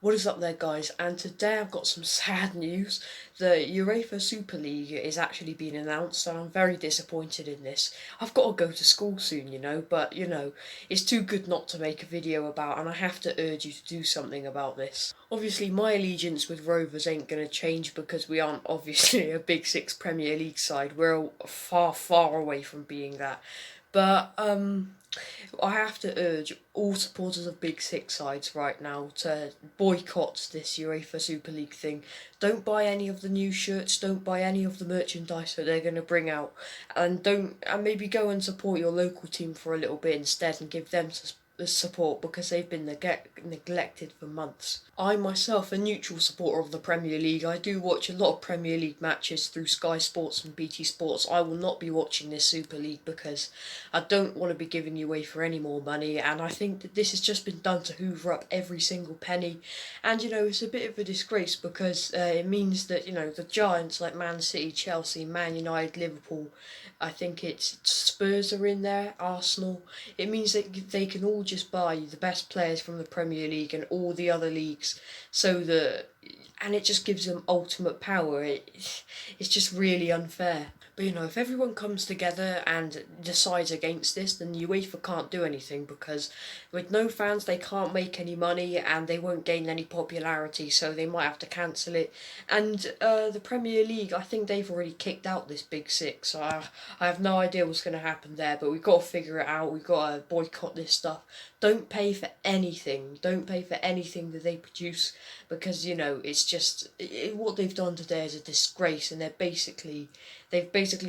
What is up there, guys? And today I've got some sad news. The UEFA Super League is actually being announced, and I'm very disappointed in this. I've got to go to school soon, but it's too good not to make a video about, and I have to urge you to do something about this. Obviously, my allegiance with Rovers ain't going to change because we aren't obviously a Big Six Premier League side. We're far, far away from being that. But I have to urge all supporters of Big Six sides right now to boycott this UEFA Super League thing. Don't buy any of the new shirts, don't buy any of the merchandise that they're going to bring out, and maybe go and support your local team for a little bit instead and give them the support because they've been neglected for months. I myself, a neutral supporter of the Premier League, I do watch a lot of Premier League matches through Sky Sports and BT Sports. I will not be watching this Super League because I don't want to be giving you away for any more money, and I think that this has just been done to hoover up every single penny. And it's a bit of a disgrace because it means that the giants like Man City, Chelsea, Man United, Liverpool, I think it's Spurs are in there, Arsenal. It means that they can all just buy the best players from the Premier League and all the other leagues, and it just gives them ultimate power. It's just really unfair. But if everyone comes together and decides against this, then UEFA can't do anything because with no fans they can't make any money and they won't gain any popularity, so they might have to cancel it. And the Premier League, I think they've already kicked out this Big Six, so I have no idea what's going to happen there, but we've got to figure it out. We've got to boycott this stuff. Don't pay for anything. Don't pay for anything that they produce because it's just what they've done today is a disgrace, and they've basically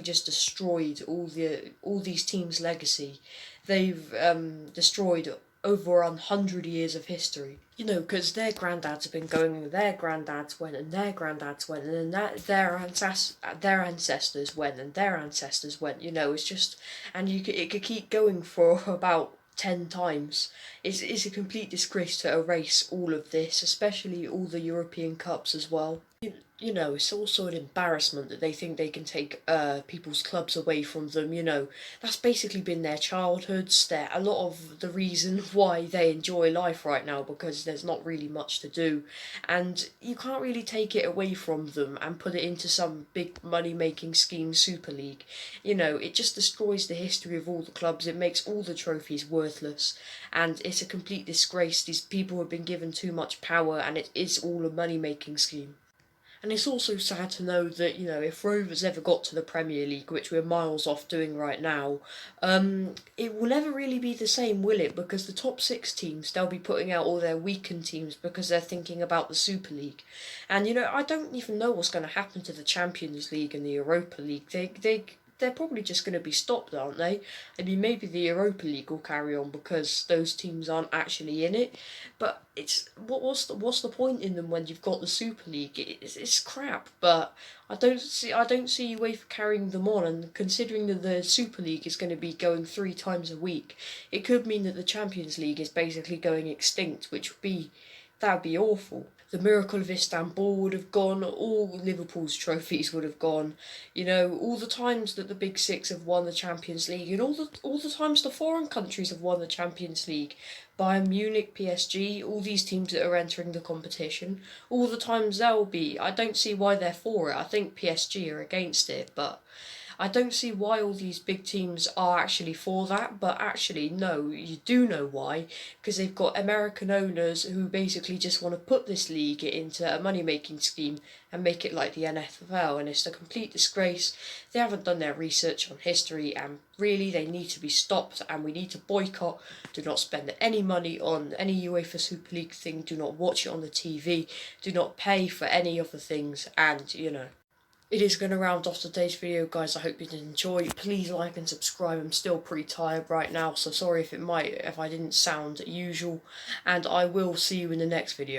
just destroyed all these teams' legacy. They've destroyed over 100 years of history. Because their granddads have been going, and their granddads went, and their granddads went, and then their ancestors went, and their ancestors went. It's just, and it could keep going for about 10 times. It's a complete disgrace to erase all of this, especially all the European Cups as well. It's also an embarrassment that they think they can take people's clubs away from them. That's basically been their childhoods. They're a lot of the reason why they enjoy life right now because there's not really much to do, and you can't really take it away from them and put it into some big money-making scheme Super League. It just destroys the history of all the clubs. It makes all the trophies worthless, and it's a complete disgrace. These people have been given too much power, and it is all a money-making scheme. And it's also sad to know that, if Rovers ever got to the Premier League, which we're miles off doing right now, it will never really be the same, will it? Because the top six teams, they'll be putting out all their weakened teams because they're thinking about the Super League. And, I don't even know what's going to happen to the Champions League and the Europa League. They're probably just going to be stopped, aren't they? I mean, maybe the Europa League will carry on because those teams aren't actually in it. But what's the point in them when you've got the Super League? It's crap. But I don't see UEFA carrying them on. And considering that the Super League is going to be going 3 times a week, it could mean that the Champions League is basically going extinct, which would be awful. The Miracle of Istanbul would have gone, all Liverpool's trophies would have gone, all the times that the Big Six have won the Champions League, and all the times the foreign countries have won the Champions League. Bayern Munich, PSG, all these teams that are entering the competition, all the times they'll be. I don't see why they're for it. I think PSG are against it, but I don't see why all these big teams are actually for that, but actually, no, you do know why, because they've got American owners who basically just want to put this league into a money-making scheme and make it like the NFL, and it's a complete disgrace. They haven't done their research on history, and really they need to be stopped, and we need to boycott. Do not spend any money on any UEFA Super League thing, do not watch it on the TV, do not pay for any of the things, and it is going to round off today's video, guys. I hope you did enjoy. Please like and subscribe. I'm still pretty tired right now, so sorry if I didn't sound usual, and I will see you in the next video.